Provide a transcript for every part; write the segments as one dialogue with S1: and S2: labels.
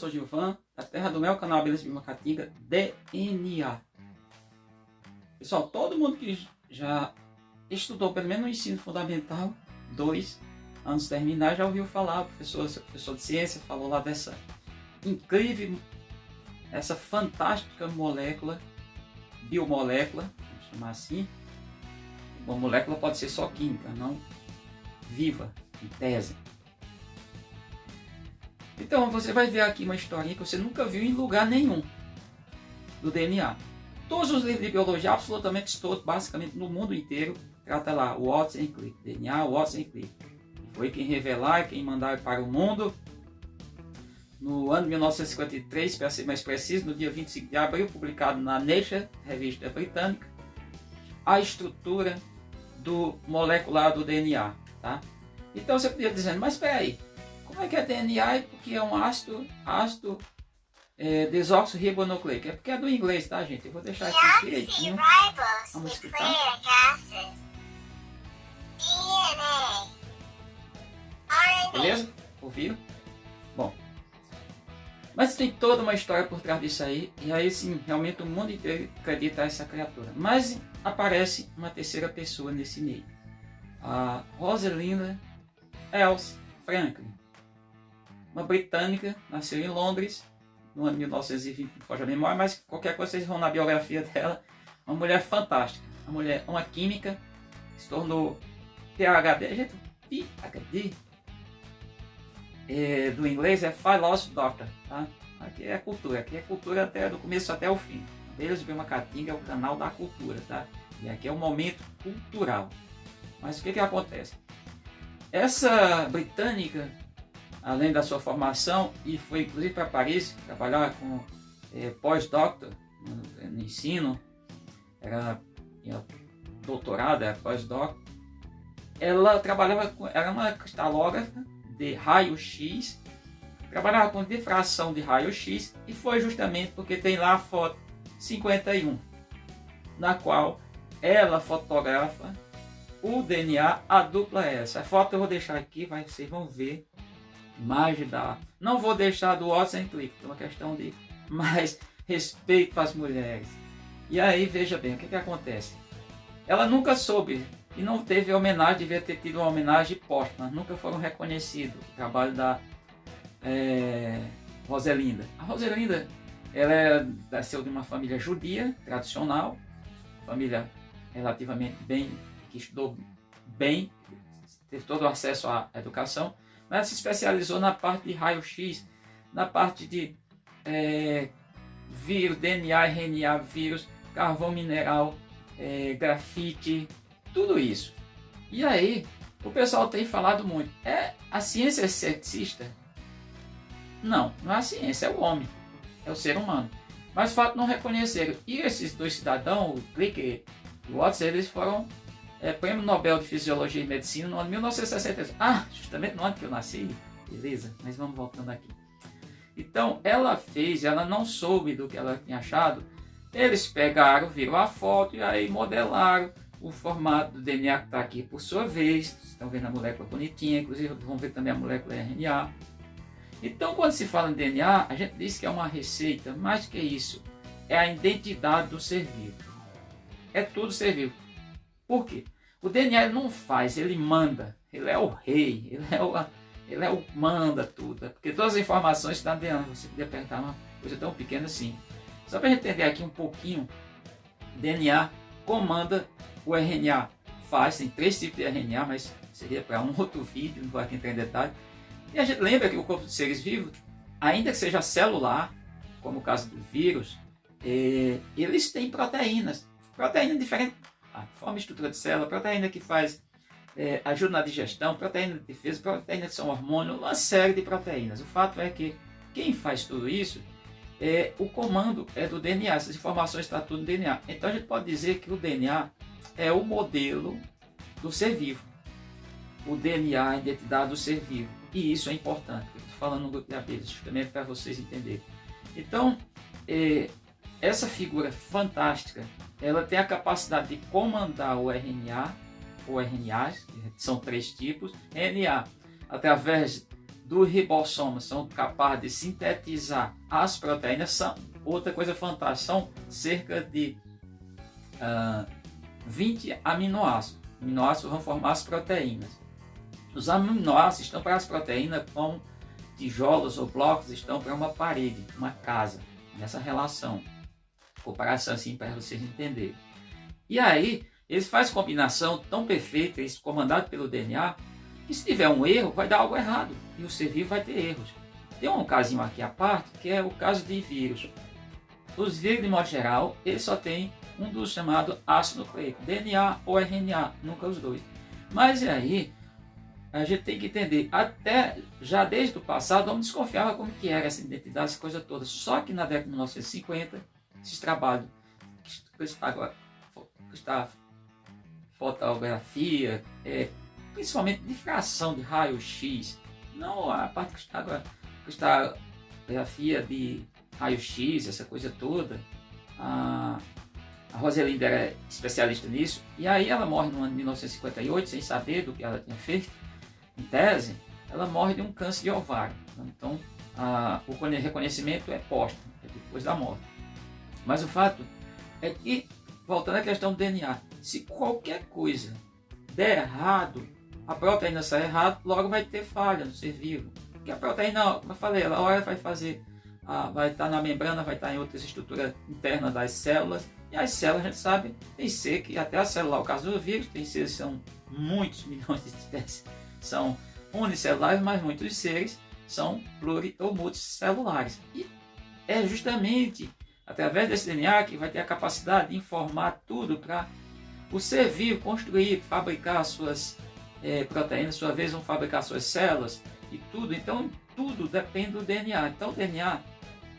S1: sou Gilvan, da terra do meu canal Beleza de Macatinga, DNA. Pessoal, todo mundo que já estudou pelo menos no ensino fundamental 2, antes de terminar, já ouviu falar, o professor de ciência falou lá dessa incrível, essa fantástica molécula, biomolécula, vamos chamar assim. Uma molécula pode ser só química, não viva, em tese. Então você vai ver aqui uma historinha que você nunca viu em lugar nenhum do DNA. Todos os livros de biologia, absolutamente todos, basicamente no mundo inteiro, trata lá o Watson e Crick, DNA, Watson e Crick. Foi quem revelar, quem mandar para o mundo. No ano de 1953, para ser mais preciso, no dia 25 de abril, publicado na Nature, revista britânica, a estrutura do molecular do DNA. Tá? Então você podia dizer, mas espera aí, como é que é DNA? Porque é um ácido desoxirribonucleico. É porque é do inglês, tá, gente? Eu vou deixar aqui direitinho. Vamos explicar. Beleza? Ouviram? Bom. Mas tem toda uma história por trás disso aí. E aí sim, realmente o mundo inteiro acredita nessa criatura. Mas aparece uma terceira pessoa nesse meio. A Rosalind Elsie Franklin. Uma britânica, nasceu em Londres no ano 1920, não foge a memória, mas qualquer coisa vocês vão na biografia dela. Uma mulher fantástica, uma química, se tornou PhD, gente, PhD do inglês é Philosophy Doctor, tá? Aqui é cultura até do começo até o fim. Beleza de Macatinga é o canal da cultura, tá? E aqui é um momento cultural. Mas o que acontece? Essa britânica, além da sua formação, e foi inclusive para Paris trabalhar com pós-doctor no ensino, era doutorado, era pós-doc. Ela trabalhava era uma cristalógrafa de raio-x, trabalhava com difração de raio-x, e foi justamente porque tem lá a foto 51, na qual ela fotografa o DNA, a dupla S. A foto eu vou deixar aqui, vocês vão ver. Imagem da... Não vou deixar do Watson e Crick, é uma questão de mais respeito às mulheres. E aí, veja bem, o que acontece? Ela nunca soube e não teve homenagem, devia ter tido uma homenagem póstuma, nunca foram reconhecidos o trabalho da Rosalinda. A Rosalinda, ela nasceu de uma família judia, tradicional, família relativamente bem, que estudou bem, teve todo o acesso à educação, mas ela se especializou na parte de raio-x, na parte de vírus, DNA, RNA, vírus, carvão mineral, grafite, tudo isso. E aí, o pessoal tem falado muito, a ciência é cetista? Não, não é a ciência, é o homem, é o ser humano. Mas o fato de não reconheceram. E esses dois cidadãos, o Crick e o Watson, eles foram Prêmio Nobel de Fisiologia e Medicina no ano de 1963. Justamente no ano que eu nasci. Beleza, mas vamos voltando aqui. Então, ela não soube do que ela tinha achado. Eles pegaram, viram a foto e aí modelaram o formato do DNA que está aqui por sua vez. Vocês estão vendo a molécula bonitinha, inclusive vão ver também a molécula RNA. Então, quando se fala em DNA, a gente diz que é uma receita, mais que isso, é a identidade do ser vivo. É tudo ser vivo. Por quê? O DNA ele não faz, ele manda. Ele é o rei, ele é o manda tudo. Porque todas as informações estão dentro. Você podia perguntar uma coisa tão pequena assim. Só para a gente entender aqui um pouquinho, DNA comanda o RNA. Tem 3 tipos de RNA, mas seria para um outro vídeo, não vou aqui entrar em detalhe. E a gente lembra que o corpo dos seres vivos, ainda que seja celular, como o caso do vírus, eles têm proteínas. Proteína diferente. A forma e estrutura de célula, proteína que faz, ajuda na digestão, proteína de defesa, proteína que são hormônios, uma série de proteínas. O fato é que quem faz tudo isso, o comando é do DNA, essas informações estão tudo no DNA. Então a gente pode dizer que o DNA é o modelo do ser vivo. O DNA é a identidade do ser vivo. E isso é importante. Eu estou falando no grupo de abelhas, justamente para vocês entenderem. Então, essa figura fantástica, ela tem a capacidade de comandar o RNA, ou RNAs, que são 3 tipos. RNA, através do ribossoma são capazes de sintetizar as proteínas. São outra coisa fantástica, são cerca de 20 aminoácidos. Aminoácidos vão formar as proteínas. Os aminoácidos estão para as proteínas como tijolos ou blocos estão para uma parede, uma casa, nessa relação. Comparação assim para vocês entenderem. E aí, eles fazem combinação tão perfeita, isso comandado pelo DNA, que se tiver um erro, vai dar algo errado. E o ser vivo vai ter erros. Tem um casinho aqui à parte, que é o caso de vírus. Os vírus, de modo geral, eles só têm um dos chamados ácido nucleico, DNA ou RNA, nunca os dois. Mas e aí, a gente tem que entender, até já desde o passado, o homem desconfiava como que era essa identidade, essa coisa toda. Só que na década de 1950, esses trabalhos que está fotografia, principalmente difração de raio-x, não a parte cristografia de raio-x, essa coisa toda. A Rosalinda era especialista nisso, e aí ela morre no ano de 1958, sem saber do que ela tinha feito, em tese, ela morre de um câncer de ovário. Então, o reconhecimento é póstumo, é depois da morte. Mas o fato é que, voltando à questão do DNA, se qualquer coisa der errado, a proteína sai errado, logo vai ter falha no ser vivo. Porque a proteína, como eu falei, ela hora vai fazer, vai estar na membrana, vai estar em outras estruturas internas das células. E as células, a gente sabe, tem ser que até a célula, o caso do vírus, tem seres que são muitos milhões de espécies, são unicelulares, mas muitos seres são pluri ou multicelulares. E é justamente através desse DNA que vai ter a capacidade de informar tudo para o ser vivo construir, fabricar suas proteínas, sua vez vão fabricar suas células e tudo. Então tudo depende do DNA. Então o DNA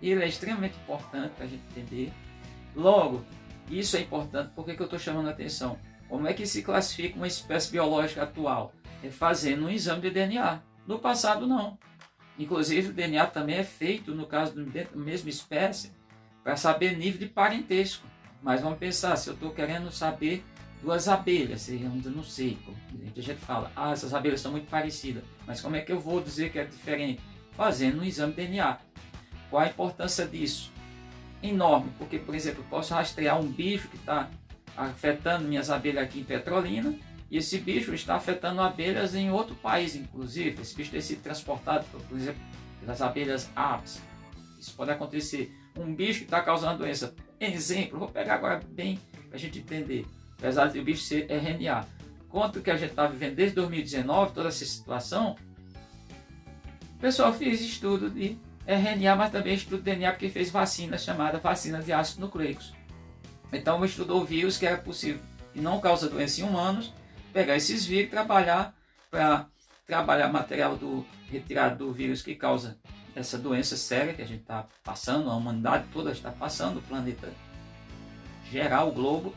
S1: ele é extremamente importante para a gente entender. Logo, isso é importante porque que eu estou chamando a atenção. Como é que se classifica uma espécie biológica atual? É fazendo um exame de DNA. No passado não. Inclusive o DNA também é feito, no caso da mesma espécie, para saber nível de parentesco. Mas vamos pensar, se eu estou querendo saber duas abelhas, eu não sei, a gente fala, essas abelhas são muito parecidas, mas como é que eu vou dizer que é diferente? Fazendo um exame de DNA. Qual a importância disso? Enorme, porque, por exemplo, eu posso rastrear um bicho que está afetando minhas abelhas aqui em Petrolina, e esse bicho está afetando abelhas em outro país, inclusive. Esse bicho tem sido transportado, por exemplo, pelas abelhas apis. Isso pode acontecer. Um bicho que está causando doença. Exemplo, vou pegar agora bem para a gente entender. Apesar de o bicho ser RNA. Quanto que a gente está vivendo desde 2019, toda essa situação, o pessoal fez estudo de RNA, mas também estudo de DNA, porque fez vacina chamada vacina de ácidos nucleicos. Então estudou vírus que era possível, e não causa doença em humanos, pegar esses vírus e trabalhar para trabalhar material retirado do vírus que causa essa doença séria que a gente está passando, a humanidade toda está passando, o planeta geral, o globo,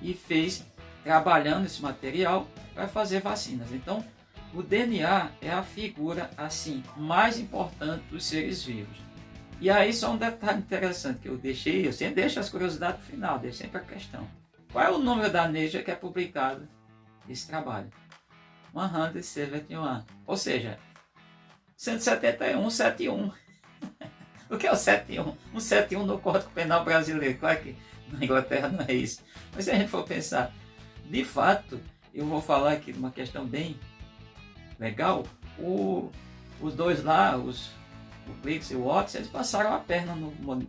S1: e fez trabalhando esse material para fazer vacinas. Então, o DNA é a figura assim mais importante dos seres vivos. E aí só um detalhe interessante que eu deixei, eu sempre deixo as curiosidades para o final, deixo sempre a questão. Qual é o número da Nature que é publicado esse trabalho? 171, ou seja, 171, 71. O que é o 71? 171 no Código Penal Brasileiro. Claro que na Inglaterra não é isso. Mas se a gente for pensar, de fato, eu vou falar aqui de uma questão bem legal. Os dois lá, o Blix e o Watts, eles passaram a perna numa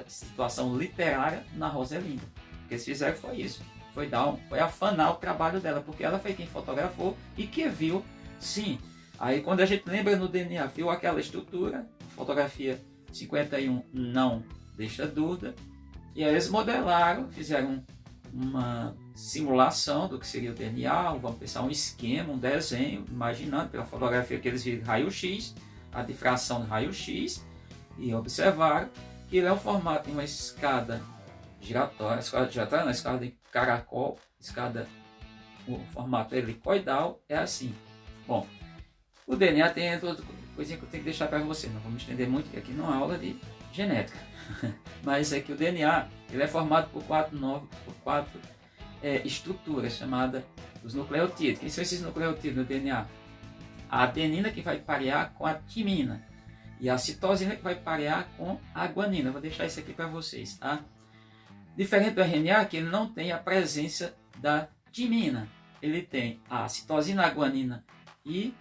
S1: situação literária na Rosalinda. O que eles fizeram foi isso. Foi afanar o trabalho dela, porque ela foi quem fotografou e que viu, sim. Aí quando a gente lembra no DNA, viu aquela estrutura, fotografia 51 não deixa dúvida, e aí eles modelaram, fizeram uma simulação do que seria o DNA, vamos pensar um esquema, um desenho, imaginando pela fotografia que eles viram raio-x, a difração do raio-x, e observaram que ele é um formato de uma escada giratória, na escada de caracol, o formato helicoidal é assim. Bom, o DNA tem outra coisinha que eu tenho que deixar para você, não vamos estender muito, que aqui não é aula de genética. Mas é que o DNA ele é formado por quatro estruturas chamadas os nucleotídeos. Quem são esses nucleotídeos no DNA? a adenina que vai parear com a timina e a citosina que vai parear com a guanina. Vou deixar isso aqui para vocês, tá? Diferente do RNA, que ele não tem a presença da timina. Ele tem a citosina, a guanina e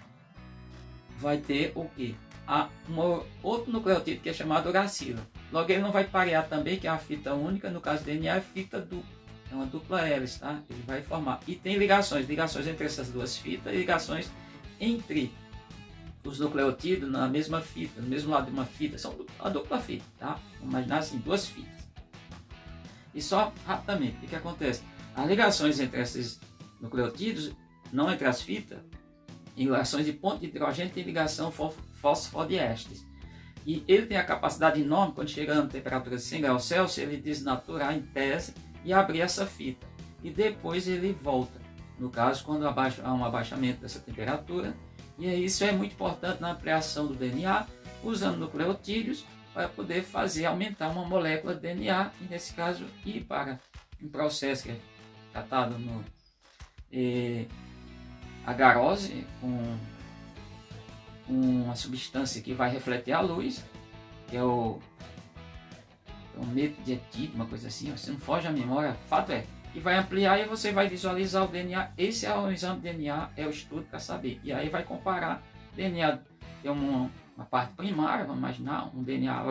S1: vai ter o quê? Outro nucleotídeo que é chamado uracila. Logo ele não vai parear também, que é uma fita única, no caso do DNA é fita dupla. É uma dupla hélice, tá? Ele vai formar. E tem ligações entre essas duas fitas e ligações entre os nucleotídeos na mesma fita, no mesmo lado de uma fita. São a dupla fita, tá? Vamos imaginar assim, duas fitas. E só rapidamente, o que acontece? As ligações entre esses nucleotídeos, não entre as fitas, em ligações de ponto de hidrogênio tem ligação fosfodiésteres. E ele tem a capacidade enorme, quando chega a temperatura de 100 graus Celsius, ele desnaturar em tese e abrir essa fita. E depois ele volta. No caso, quando há um abaixamento dessa temperatura. E isso é muito importante na ampliação do DNA, usando nucleotídeos para poder aumentar uma molécula de DNA. E nesse caso, ir para um processo que é tratado no agarose, com uma substância que vai refletir a luz, que é o método de etílico, uma coisa assim, você não foge à memória, fato é, que vai ampliar e você vai visualizar o DNA. Esse é o exame de DNA, é o estudo para saber. E aí vai comparar DNA, tem uma parte primária, vamos imaginar, um DNA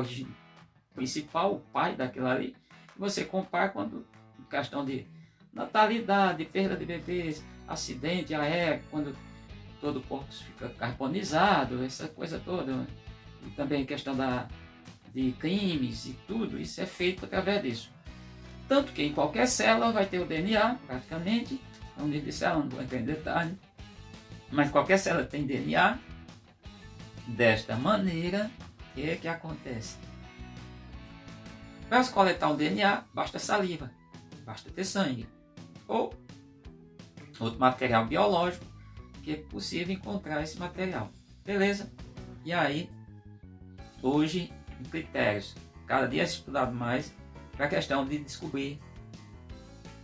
S1: principal, o pai daquilo ali, e você compara quando, em questão de natalidade, perda de bebês, acidente aéreo, quando todo o corpo fica carbonizado, essa coisa toda, e também questão de crimes e tudo, isso é feito através disso. Tanto que em qualquer célula vai ter o DNA, praticamente, não digo de célula, não vou entrar em detalhe, mas qualquer célula tem DNA. Desta maneira, o que acontece? Para coletar o DNA, basta saliva, basta ter sangue, ou outro material biológico, que é possível encontrar esse material. Beleza? E aí, hoje, em critérios, cada dia é estudado mais para a questão de descobrir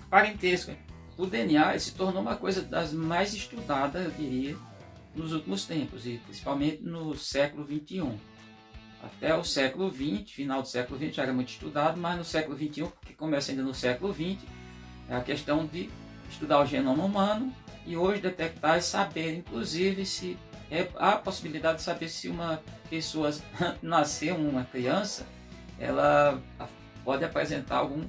S1: parentesco. O DNA se tornou uma coisa das mais estudadas, eu diria, nos últimos tempos, e principalmente no século XXI. Até o século XX, final do século XX, já era muito estudado, mas no século XXI, que começa ainda no século XX, é a questão de estudar o genoma humano e hoje detectar e saber, inclusive, se há a possibilidade de saber se uma pessoa nascer, uma criança, ela pode apresentar algum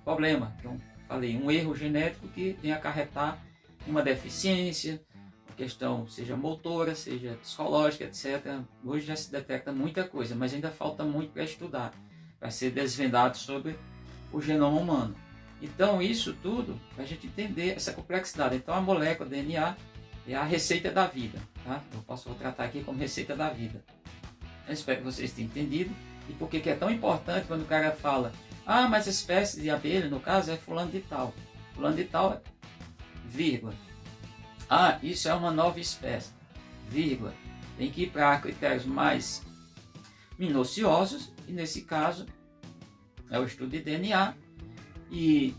S1: problema. Então, falei, um erro genético que vem acarretar uma deficiência, uma questão seja motora, seja psicológica, etc. Hoje já se detecta muita coisa, mas ainda falta muito para estudar, para ser desvendado sobre o genoma humano. Então, isso tudo, para a gente entender essa complexidade. Então, a molécula DNA é a receita da vida. Tá? Vou tratar aqui como receita da vida. Eu espero que vocês tenham entendido. E por que é tão importante quando o cara fala, ah, mas a espécie de abelha, no caso, é fulano de tal. Fulano de tal, vírgula. Ah, isso é uma nova espécie, vírgula. Tem que ir para critérios mais minuciosos, e nesse caso, é o estudo de DNA. E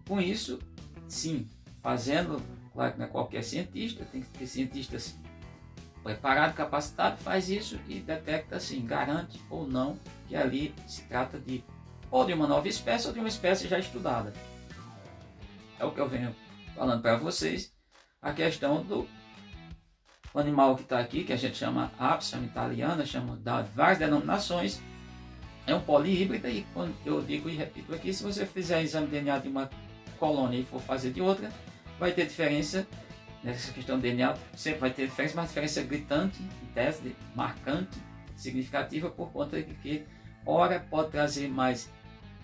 S1: com isso, sim, fazendo, claro que não é qualquer cientista, tem que ter cientistas preparados, capacitados, faz isso e detecta assim, garante ou não que ali se trata de ou de uma nova espécie ou de uma espécie já estudada. É o que eu venho falando para vocês, a questão do animal que está aqui, que a gente chama Apis, chama italiana, chama de várias denominações, é um polihíbrida, e quando eu digo e repito aqui, se você fizer exame de DNA de uma colônia e for fazer de outra, vai ter diferença. Nessa questão do DNA sempre vai ter diferença, mas diferença gritante, em tese, marcante, significativa, por conta de que ora pode trazer mais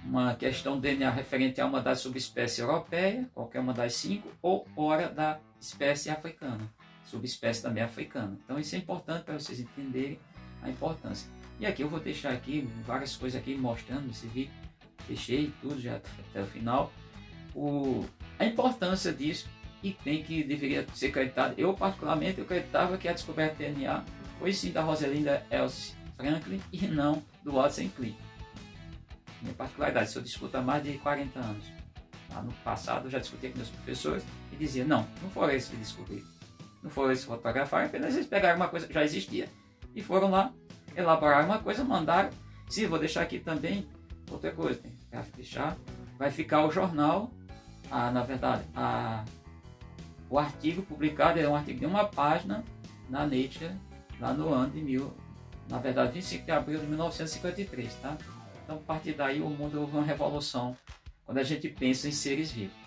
S1: uma questão do DNA referente a uma das subespécies europeias, qualquer uma das 5, ou ora da espécie africana, subespécie também africana. Então isso é importante para vocês entenderem a importância. E aqui eu vou deixar aqui várias coisas aqui mostrando esse vídeo, deixei tudo já até o final, a importância disso. E deveria ser acreditado. Eu, particularmente, acreditava que a descoberta do DNA foi sim da Rosalind Elsie Franklin e não do Watson Crick. Minha particularidade, isso eu discuto há mais de 40 anos. Lá no passado eu já discuti com meus professores e dizia, não foram eles que descobriram. Não foram eles fotografar, apenas eles pegaram uma coisa que já existia e foram lá, elaboraram uma coisa, mandaram. Sim, vou deixar aqui também outra coisa, tem que deixar, vai ficar o jornal, na verdade, o artigo publicado é um artigo de uma página na Nature, lá no ano de na verdade, 25 de abril de 1953, tá? Então, a partir daí, o mundo houve uma revolução quando a gente pensa em seres vivos.